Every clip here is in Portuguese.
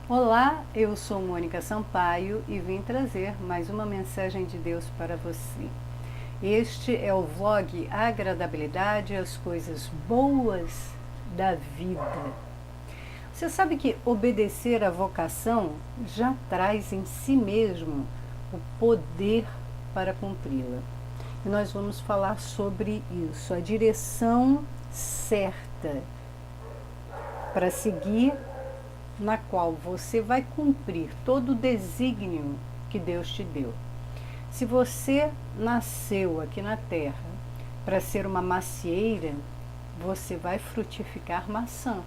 Olá, eu sou Mônica Sampaio e vim trazer mais uma mensagem de Deus para você. Este é o vlog Agradabilidade, as coisas boas da vida. Você sabe que obedecer à vocação já traz em si mesmo o poder para cumpri-la. E nós vamos falar sobre isso, a direção certa para seguir, na qual você vai cumprir todo o desígnio que Deus te deu. Se você nasceu aqui na Terra para ser uma macieira, você vai frutificar maçã.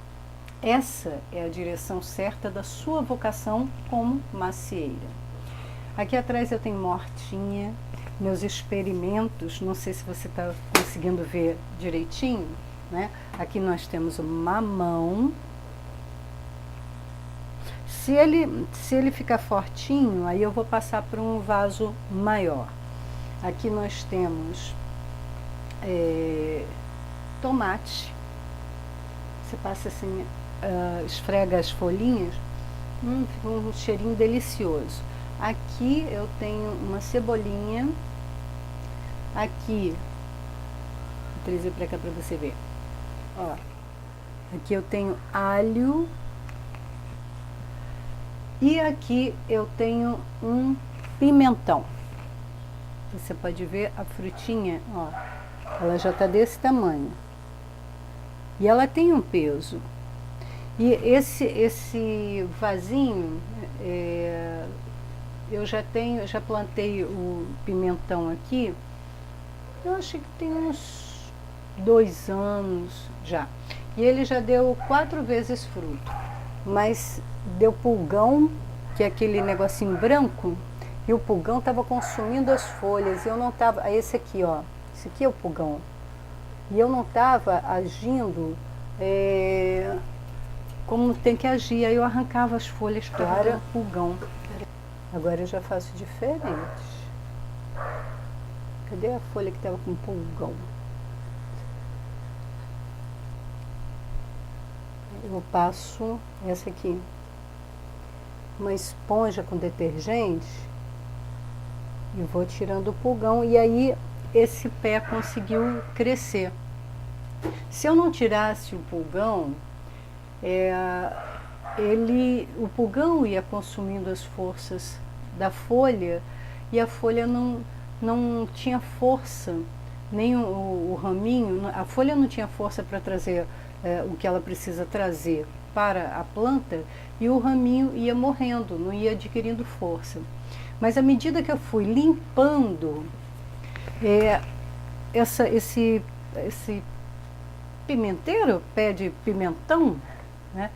Essa é a direção certa da sua vocação como macieira. Aqui atrás eu tenho uma hortinha, meus experimentos, não sei se você está conseguindo ver direitinho, né? Aqui nós temos o mamão. Se ele ficar fortinho, aí eu vou passar para um vaso maior. Aqui nós temos tomate. Você passa assim, esfrega as folhinhas, fica um cheirinho delicioso. Aqui eu tenho uma cebolinha. Aqui, vou trazer para cá para você ver. Ó, aqui eu tenho alho. E aqui eu tenho um pimentão. Você pode ver a frutinha, ó, ela já está desse tamanho. E ela tem um peso. E esse vasinho, eu já plantei o pimentão aqui, eu acho que tem uns 2 anos já. E ele já deu 4 vezes fruto. Mas deu pulgão, que é aquele negocinho branco, e o pulgão estava consumindo as folhas, e eu não estava, esse aqui ó, esse aqui é o pulgão, e eu não estava agindo como tem que agir, aí eu arrancava as folhas para o pulgão. Agora eu já faço diferente. Cadê a folha que estava com pulgão? Eu passo essa aqui, uma esponja com detergente, e vou tirando o pulgão, e aí esse pé conseguiu crescer. Se eu não tirasse o pulgão, o pulgão ia consumindo as forças da folha, e a folha não tinha força, nem o raminho, a folha não tinha força para trazer o que ela precisa trazer para a planta, e o raminho ia morrendo, não ia adquirindo força. Mas à medida que eu fui limpando esse pimenteiro, pé de pimentão, né,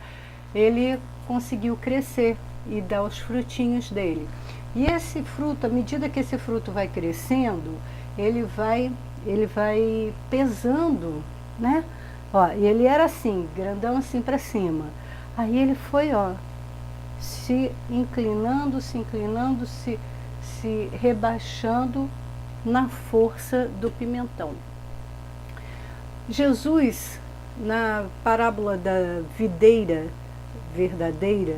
ele conseguiu crescer e dar os frutinhos dele. E esse fruto, à medida que esse fruto vai crescendo, ele vai pesando, né? Ó, e ele era assim, grandão assim para cima. Aí ele foi, ó, se inclinando, se rebaixando na força do pimentão. Jesus, na parábola da videira verdadeira,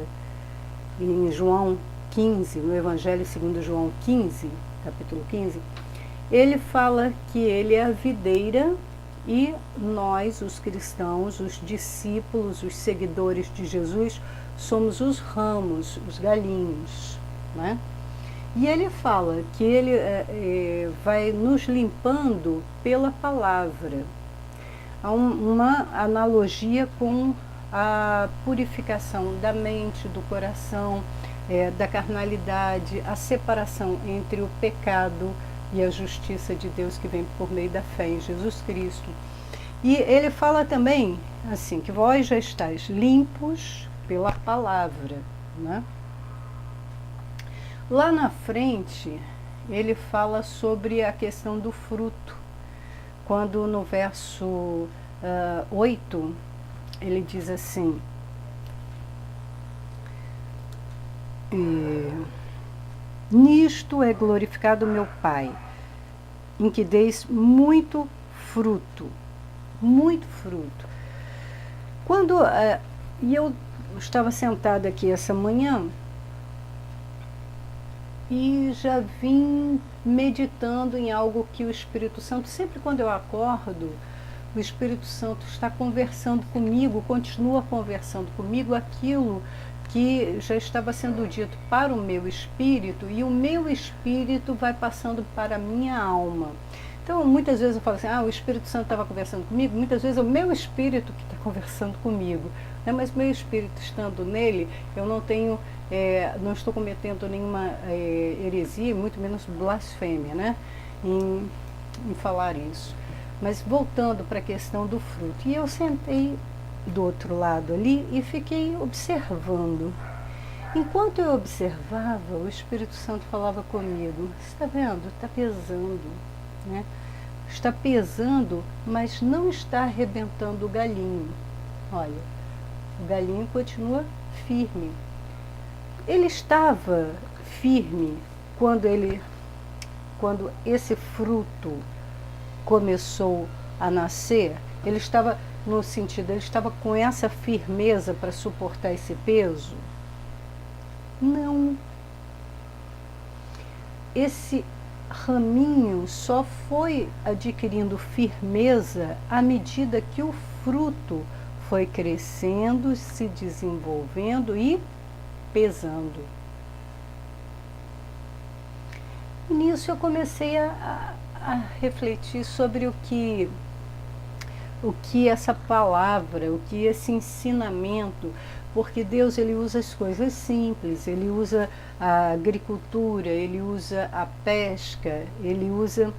em João 15, no Evangelho segundo João 15, capítulo 15, ele fala que ele é a videira, e nós, os cristãos, os discípulos, os seguidores de Jesus, somos os ramos, os galhinhos, né? E ele fala que ele vai nos limpando pela palavra. Há uma analogia com a purificação da mente, do coração, da carnalidade, a separação entre o pecado e a justiça de Deus que vem por meio da fé em Jesus Cristo. E ele fala também assim, que vós já estáis limpos pela palavra, né? Lá na frente, ele fala sobre a questão do fruto, quando no verso 8, ele diz assim, nisto é glorificado meu Pai, em que deis muito fruto, muito fruto. Quando E eu estava sentada aqui essa manhã e já vim meditando em algo que o Espírito Santo, sempre quando eu acordo, o Espírito Santo está conversando comigo, continua conversando comigo aquilo que já estava sendo dito para o meu espírito, e o meu espírito vai passando para a minha alma. Então, muitas vezes eu falo assim, o Espírito Santo estava conversando comigo, muitas vezes é o meu espírito que está conversando comigo, né? Mas meu espírito estando nele, eu não tenho, não estou cometendo nenhuma heresia, muito menos blasfêmia, né? Em falar isso. Mas voltando para a questão do fruto, e eu sentei do outro lado ali e fiquei observando. Enquanto eu observava, o Espírito Santo falava comigo, você está vendo? Está pesando, né? Está pesando, mas não está arrebentando o galinho. Olha, o galinho continua firme. Ele estava firme quando esse fruto começou a nascer, ele estava no sentido, ele estava com essa firmeza para suportar esse peso? Não. Esse raminho só foi adquirindo firmeza à medida que o fruto foi crescendo, se desenvolvendo e pesando. E nisso eu comecei a refletir sobre o que essa palavra, o que esse ensinamento, porque Deus, ele usa as coisas simples, ele usa a agricultura, ele usa a pesca, ele usa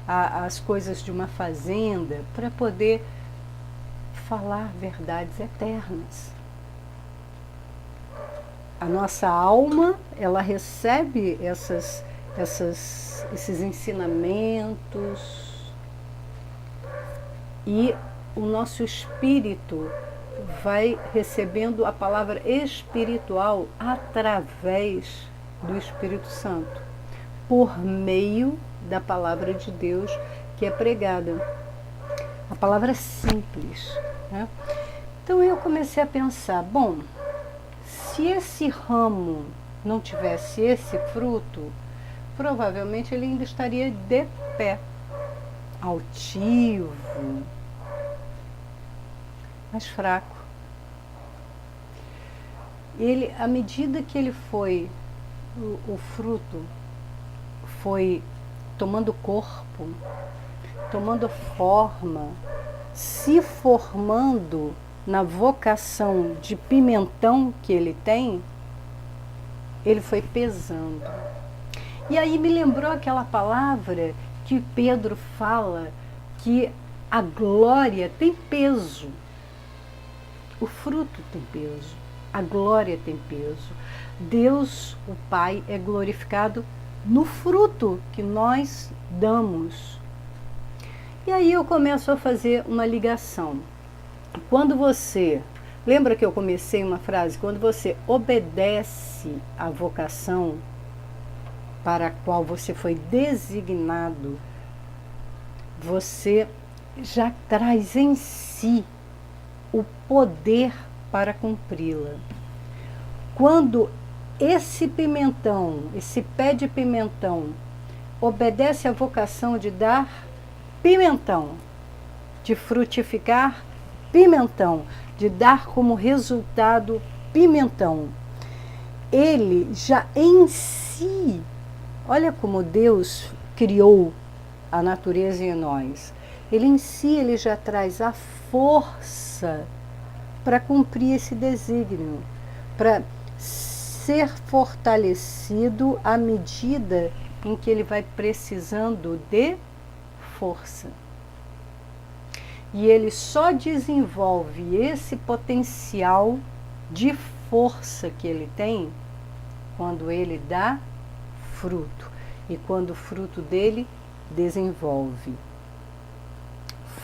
as coisas de uma fazenda para poder falar verdades eternas. A nossa alma, ela recebe esses ensinamentos, e o nosso espírito vai recebendo a palavra espiritual através do Espírito Santo, por meio da palavra de Deus que é pregada. A palavra simples, né? Então eu comecei a pensar, bom, se esse ramo não tivesse esse fruto, provavelmente ele ainda estaria de pé, altivo, mais fraco. Ele, à medida que ele foi, o fruto foi tomando corpo, tomando forma, se formando na vocação de pimentão que ele tem, ele foi pesando. E aí me lembrou aquela palavra que Pedro fala, que a glória tem peso. O fruto tem peso, a glória tem peso. Deus, o Pai, é glorificado no fruto que nós damos. E aí eu começo a fazer uma ligação. Quando você, lembra que eu comecei uma frase, quando você obedece à vocação para a qual você foi designado, você já traz em si o poder para cumpri-la. Quando esse pimentão, esse pé de pimentão, obedece à vocação de dar pimentão, de frutificar pimentão, de dar como resultado pimentão, ele já em si, olha como Deus criou a natureza em nós, ele em si, ele já traz a força para cumprir esse desígnio, para ser fortalecido à medida em que ele vai precisando de força. E ele só desenvolve esse potencial de força que ele tem quando ele dá fruto e quando o fruto dele desenvolve.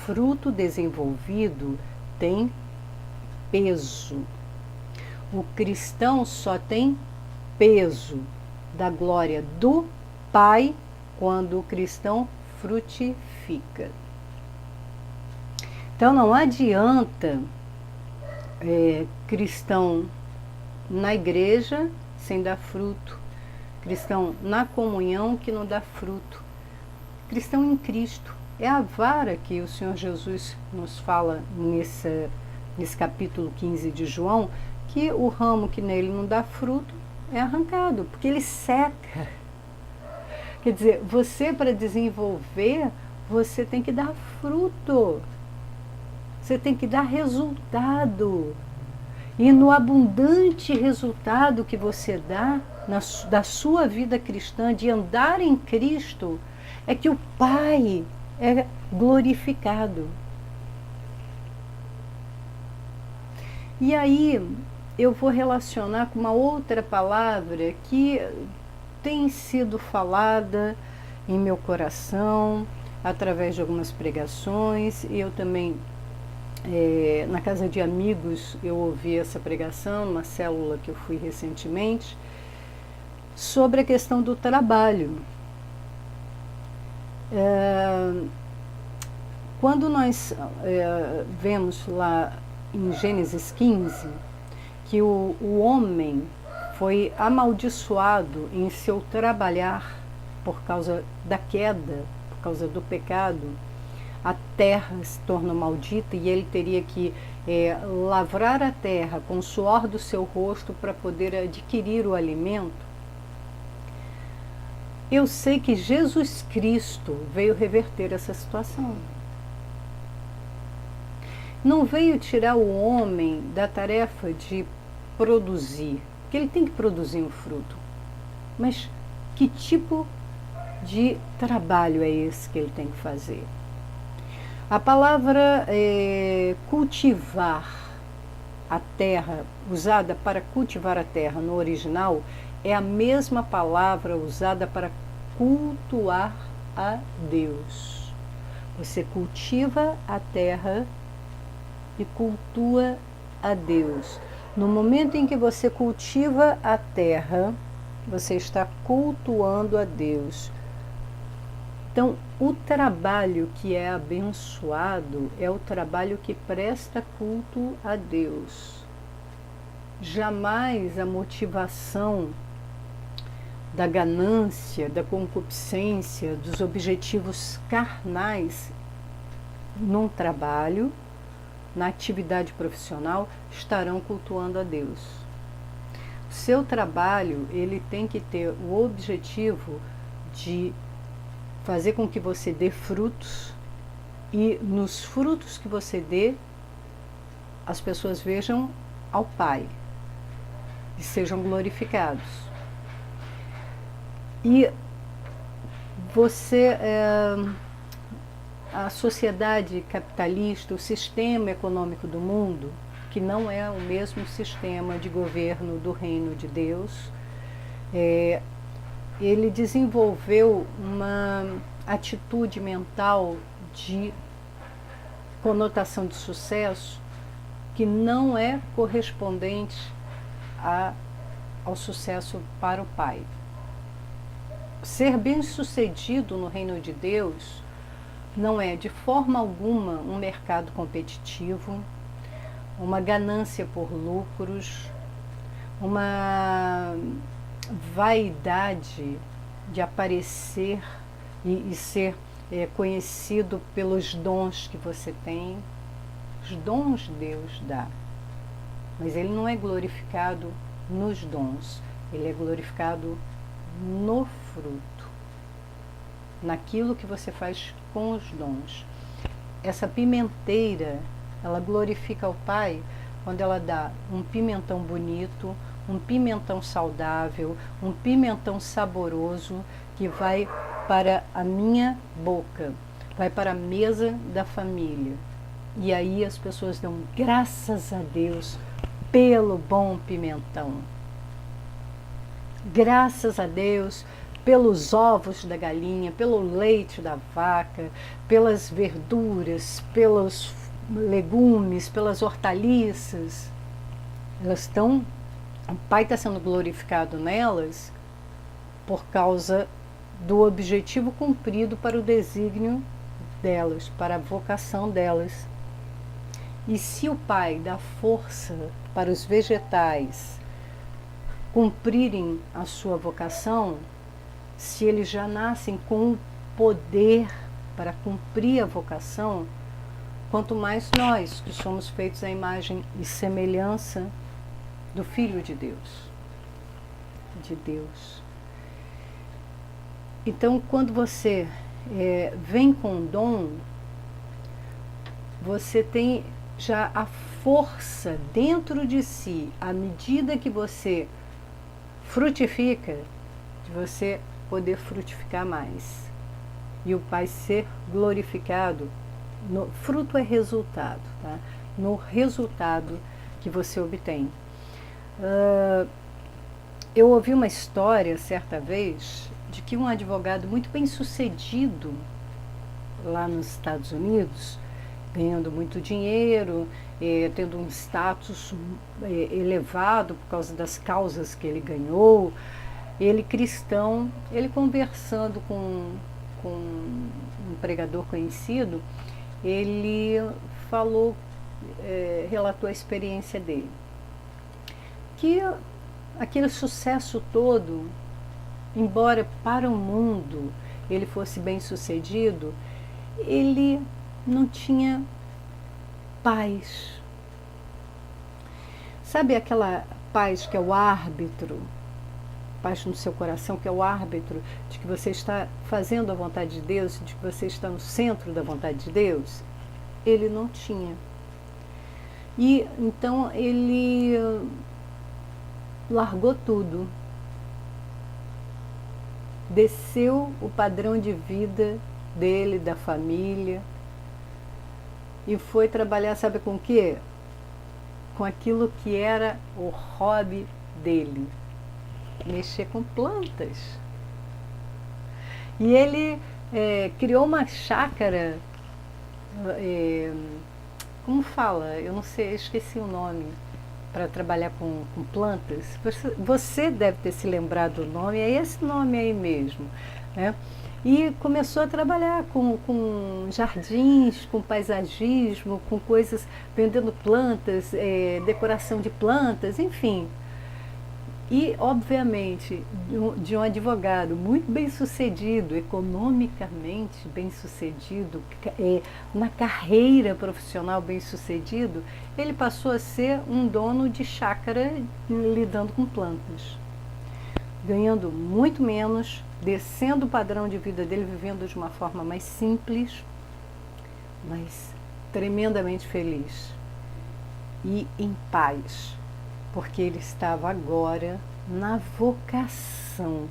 Fruto desenvolvido tem peso. O cristão só tem peso da glória do Pai quando o cristão frutifica. Então não adianta cristão na igreja sem dar fruto, cristão na comunhão que não dá fruto, cristão em Cristo. É a vara que o Senhor Jesus nos fala nesse capítulo 15 de João, que o ramo que nele não dá fruto é arrancado, porque ele seca. Quer dizer, você, para desenvolver, você tem que dar fruto, você tem que dar resultado. E no abundante resultado que você dá da sua vida cristã, de andar em Cristo, é que o Pai é glorificado. E aí eu vou relacionar com uma outra palavra que tem sido falada em meu coração através de algumas pregações. E eu também, na casa de amigos, eu ouvi essa pregação, numa célula que eu fui recentemente, sobre a questão do trabalho. Quando nós vemos lá em Gênesis 15, que o homem foi amaldiçoado em seu trabalhar por causa da queda, por causa do pecado, a terra se tornou maldita e ele teria que lavrar a terra com o suor do seu rosto para poder adquirir o alimento. Eu sei que Jesus Cristo veio reverter essa situação. Não veio tirar o homem da tarefa de produzir, porque ele tem que produzir um fruto. Mas que tipo de trabalho é esse que ele tem que fazer? A palavra cultivar a terra, usada para cultivar a terra no original, é a mesma palavra usada para cultuar a Deus. Você cultiva a terra e cultua a Deus. No momento em que você cultiva a terra, você está cultuando a Deus. Então, o trabalho que é abençoado é o trabalho que presta culto a Deus. Jamais a motivação da ganância, da concupiscência, dos objetivos carnais num trabalho, na atividade profissional, estarão cultuando a Deus. O seu trabalho, ele tem que ter o objetivo de fazer com que você dê frutos e nos frutos que você dê, as pessoas vejam ao Pai e sejam glorificados. E você, a sociedade capitalista, o sistema econômico do mundo, que não é o mesmo sistema de governo do reino de Deus, ele desenvolveu uma atitude mental de conotação de sucesso que não é correspondente ao sucesso para o Pai. Ser bem-sucedido no reino de Deus não é de forma alguma um mercado competitivo, uma ganância por lucros, uma vaidade de aparecer e ser conhecido pelos dons que você tem. Os dons Deus dá, mas Ele não é glorificado nos dons, Ele é glorificado no fruto, naquilo que você faz com os dons. Essa pimenteira, ela glorifica o Pai quando ela dá um pimentão bonito, um pimentão saudável, um pimentão saboroso que vai para a minha boca, vai para a mesa da família. E aí as pessoas dão graças a Deus pelo bom pimentão. Graças a Deus pelos ovos da galinha, pelo leite da vaca, pelas verduras, pelos legumes, pelas hortaliças. Elas estão, o Pai está sendo glorificado nelas por causa do objetivo cumprido para o desígnio delas, para a vocação delas. E se o Pai dá força para os vegetais cumprirem a sua vocação, se eles já nascem com o poder para cumprir a vocação, quanto mais nós, que somos feitos à imagem e semelhança do Filho de Deus. Então, quando você vem com dom, você tem já a força dentro de si, à medida que você frutifica, de você poder frutificar mais. E o Pai ser glorificado. Fruto é resultado, tá? No resultado que você obtém. Eu ouvi uma história, certa vez, de que um advogado muito bem sucedido lá nos Estados Unidos, ganhando muito dinheiro, tendo um status elevado por causa das causas que ele ganhou, ele cristão, ele conversando com um pregador conhecido, ele falou, relatou a experiência dele, que aquele sucesso todo, embora para o mundo ele fosse bem sucedido, ele não tinha paz. Sabe aquela paz que é o árbitro, paz no seu coração, que é o árbitro de que você está fazendo a vontade de Deus, de que você está no centro da vontade de Deus? Ele não tinha. E então ele largou tudo, desceu o padrão de vida dele, da família, e foi trabalhar, sabe com o quê? Com aquilo que era o hobby dele, mexer com plantas. E ele criou uma chácara, como fala? Eu não sei, eu esqueci o nome, para trabalhar com plantas. Você deve ter se lembrado do nome, é esse nome aí mesmo, né? E começou a trabalhar com jardins, com paisagismo, com coisas, vendendo plantas, decoração de plantas, enfim. E, obviamente, de um advogado muito bem sucedido, economicamente bem sucedido, na carreira profissional bem sucedido, ele passou a ser um dono de chácara lidando com plantas, ganhando muito menos, descendo o padrão de vida dele, vivendo de uma forma mais simples, mas tremendamente feliz e em paz, porque ele estava agora na vocação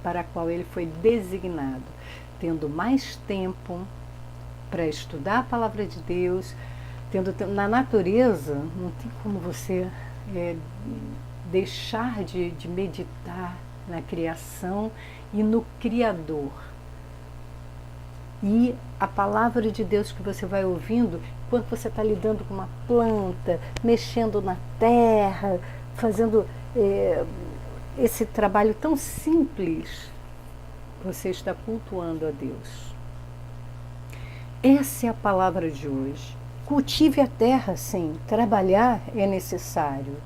para a qual ele foi designado, tendo mais tempo para estudar a palavra de Deus, tendo na natureza, não tem como você deixar de meditar na criação e no Criador. E a palavra de Deus que você vai ouvindo, enquanto você está lidando com uma planta, mexendo na terra, fazendo esse trabalho tão simples, você está cultuando a Deus. Essa é a palavra de hoje. Cultive a terra, sim, trabalhar é necessário,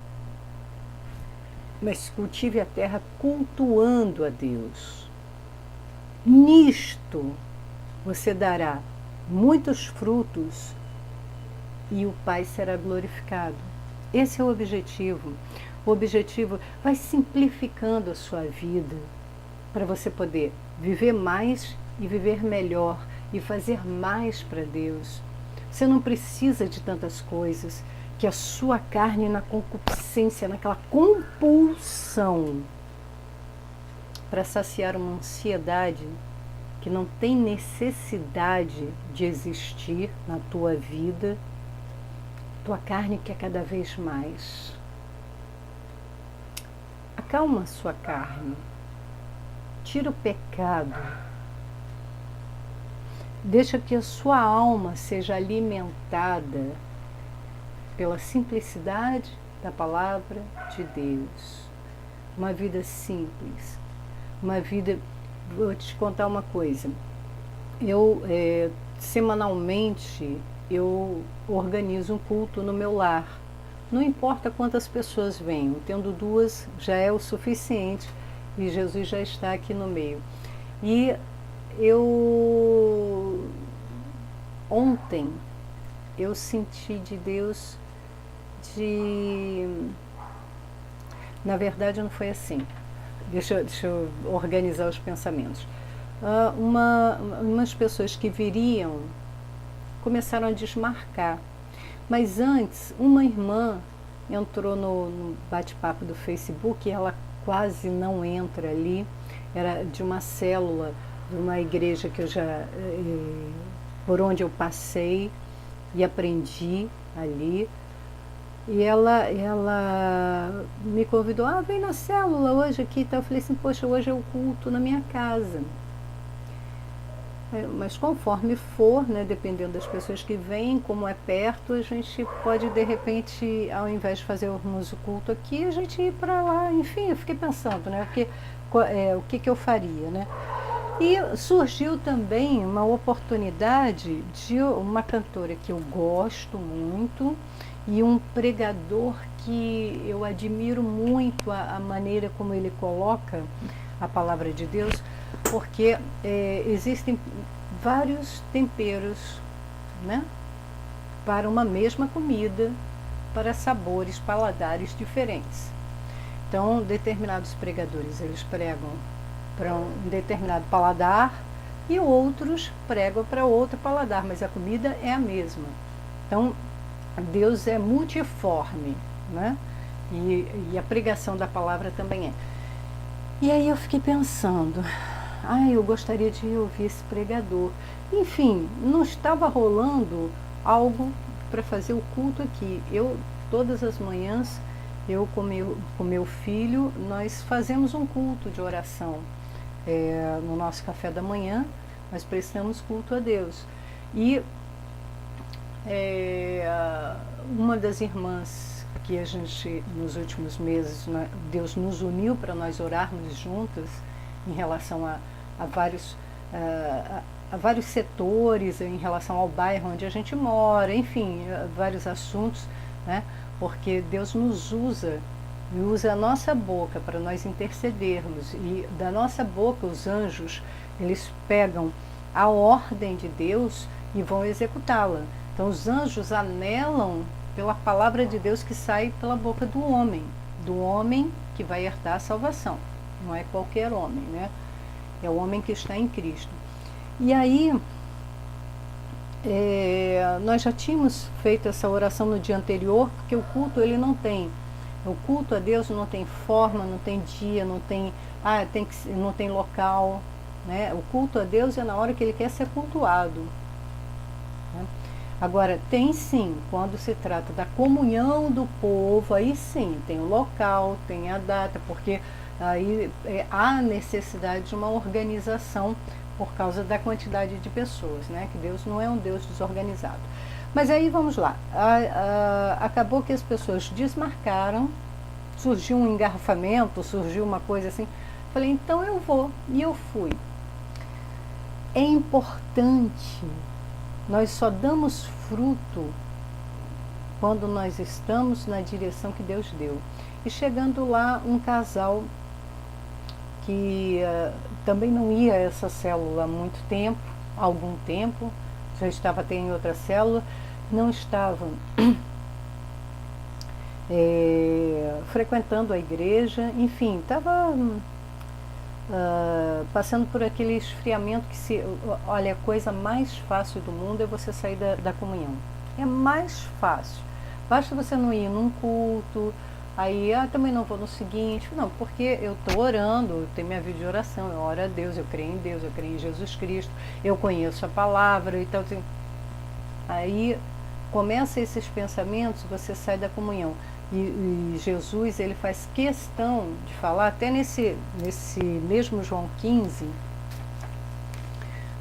mas cultive a terra cultuando a Deus. Nisto você dará muitos frutos e o Pai será glorificado. Esse é o objetivo. O objetivo vai simplificando a sua vida para você poder viver mais e viver melhor e fazer mais para Deus. Você não precisa de tantas coisas que a sua carne, na concupiscência, naquela compulsão para saciar uma ansiedade que não tem necessidade de existir na tua vida, tua carne quer cada vez mais. Acalma a sua carne, tira o pecado, deixa que a sua alma seja alimentada pela simplicidade da palavra de Deus. Uma vida simples, uma vida. Vou te contar uma coisa. Eu semanalmente eu organizo um culto no meu lar. Não importa quantas pessoas venham, tendo 2 já é o suficiente e Jesus já está aqui no meio. E ontem eu senti de Deus na verdade não foi assim. Deixa eu organizar os pensamentos. Umas pessoas que viriam começaram a desmarcar. Mas antes, uma irmã entrou no bate-papo do Facebook e ela quase não entra ali. Era de uma célula, de uma igreja que eu já, por onde eu passei e aprendi ali. E ela me convidou, vem na célula hoje aqui e tal. Eu falei assim, poxa, hoje é o culto na minha casa. Mas conforme for, né, dependendo das pessoas que vêm, como é perto, a gente pode de repente, ao invés de fazermos o culto aqui, a gente ir para lá. Enfim, eu fiquei pensando, né, o que eu faria, né? E surgiu também uma oportunidade de uma cantora que eu gosto muito e um pregador que eu admiro muito a maneira como ele coloca a palavra de Deus, porque existem vários temperos, né, para uma mesma comida, para sabores, paladares diferentes. Então, determinados pregadores, eles pregam para um determinado paladar e outros pregam para outro paladar, mas a comida é a mesma. Então, Deus é multiforme, né? E a pregação da palavra também é. E aí eu fiquei pensando, eu gostaria de ouvir esse pregador. Enfim, não estava rolando algo para fazer o culto aqui. Todas as manhãs, eu com meu filho, nós fazemos um culto de oração. No nosso café da manhã, nós prestamos culto a Deus. E uma das irmãs que a gente, nos últimos meses, Deus nos uniu para nós orarmos juntas em relação a vários setores, em relação ao bairro onde a gente mora, enfim, vários assuntos, né? Porque Deus nos usa e usa a nossa boca para nós intercedermos, e da nossa boca os anjos, eles pegam a ordem de Deus e vão executá-la. Então os anjos anelam pela palavra de Deus que sai pela boca do homem que vai herdar a salvação. Não é qualquer homem, né? É o homem que está em Cristo. E aí, nós já tínhamos feito essa oração no dia anterior, porque o culto ele não tem. O culto a Deus não tem forma, não tem dia, não tem local, né? O culto a Deus é na hora que ele quer ser cultuado, né? Agora, tem sim, quando se trata da comunhão do povo, aí sim, tem o local, tem a data, porque aí há necessidade de uma organização por causa da quantidade de pessoas, né? Que Deus não é um Deus desorganizado. Mas aí vamos lá, acabou que as pessoas desmarcaram, surgiu um engarrafamento, surgiu uma coisa assim, falei, então eu vou, e eu fui. É importante, nós só damos fruto quando nós estamos na direção que Deus deu. E chegando lá, um casal que também não ia a essa célula há muito tempo, há algum tempo, já estava até em outra célula, não estavam frequentando a igreja, enfim, estava passando por aquele esfriamento olha, a coisa mais fácil do mundo é você sair da comunhão. É mais fácil. Basta você não ir num culto, aí também não vou no seguinte, não, porque eu estou orando, eu tenho minha vida de oração, eu oro a Deus, eu creio em Deus, eu creio em Jesus Cristo, eu conheço a palavra, então assim, aí começa esses pensamentos, você sai da comunhão. E Jesus, ele faz questão de falar, até nesse mesmo João 15,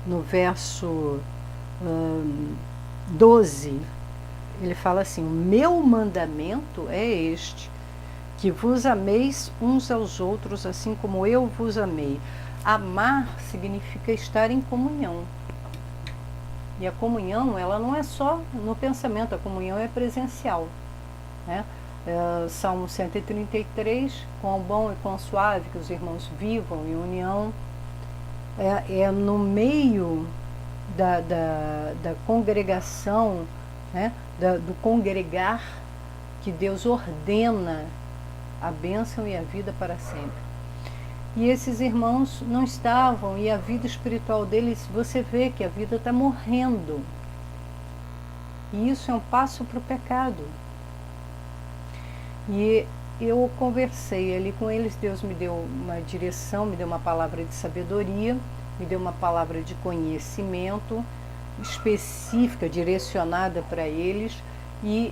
no verso 12, ele fala assim, o meu mandamento é este, que vos ameis uns aos outros, assim como eu vos amei. Amar significa estar em comunhão. E a comunhão, ela não é só no pensamento, a comunhão é presencial, né? Salmo 133, quão bom e quão suave que os irmãos vivam em união. É no meio da congregação, né? Do congregar, que Deus ordena a bênção e a vida para sempre. E esses irmãos não estavam, e a vida espiritual deles, você vê que a vida está morrendo. E isso é um passo para o pecado. E eu conversei ali com eles, Deus me deu uma direção, me deu uma palavra de sabedoria, me deu uma palavra de conhecimento específica, direcionada para eles, e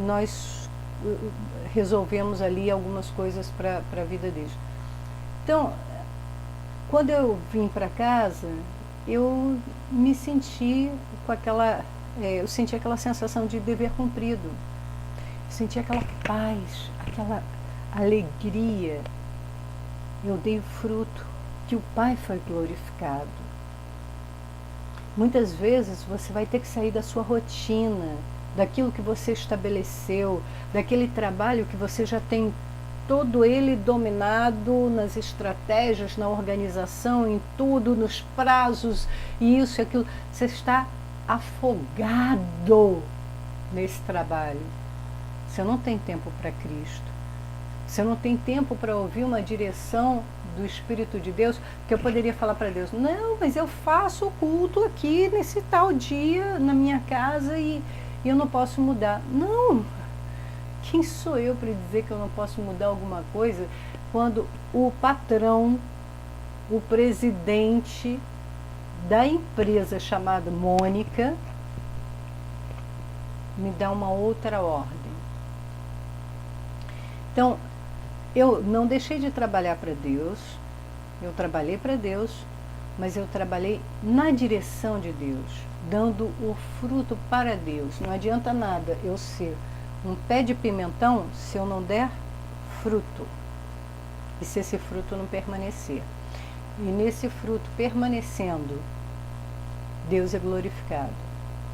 nós resolvemos ali algumas coisas para a vida deles. Então, quando eu vim para casa, eu me senti com eu senti aquela sensação de dever cumprido, senti aquela paz, aquela alegria. Eu dei fruto, que o Pai foi glorificado. Muitas vezes você vai ter que sair da sua rotina, daquilo que você estabeleceu, daquele trabalho que você já tem todo ele dominado nas estratégias, na organização, em tudo, nos prazos, e isso e aquilo. Você está afogado nesse trabalho. Você não tem tempo para Cristo. Você não tem tempo para ouvir uma direção do Espírito de Deus, que eu poderia falar para Deus, não, mas eu faço o culto aqui nesse tal dia, na minha casa, e eu não posso mudar. Não! Quem sou eu para dizer que eu não posso mudar alguma coisa quando o patrão, o presidente da empresa chamada Mônica, me dá uma outra ordem? Então, eu não deixei de trabalhar para Deus, eu trabalhei para Deus, mas eu trabalhei na direção de Deus, dando o fruto para Deus. Não adianta nada eu ser um pé de pimentão se eu não der fruto, e se esse fruto não permanecer. E nesse fruto permanecendo, Deus é glorificado.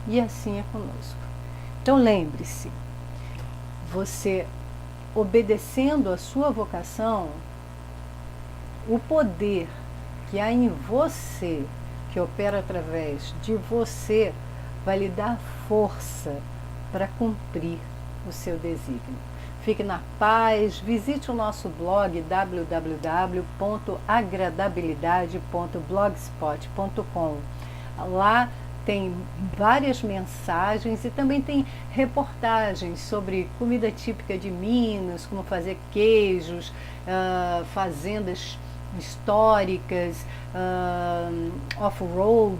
E assim é conosco. Então lembre-se, você obedecendo a sua vocação, o poder que há em você, que opera através de você, vai lhe dar força para cumprir o seu desígnio. Fique na paz, visite o nosso blog www.agradabilidade.blogspot.com. Lá tem várias mensagens e também tem reportagens sobre comida típica de Minas, como fazer queijos, fazendas históricas, off-road.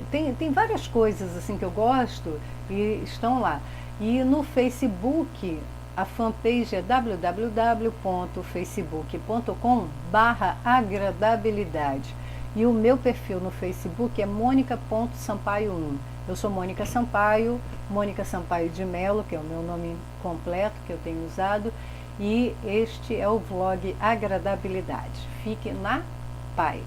Tem várias coisas assim que eu gosto e estão lá. E no Facebook, a fanpage é www.facebook.com/agradabilidade. E o meu perfil no Facebook é monica.sampaio1. Eu sou Mônica Sampaio, Mônica Sampaio de Melo, que é o meu nome completo que eu tenho usado. E este é o vlog Agradabilidade. Fique na paz.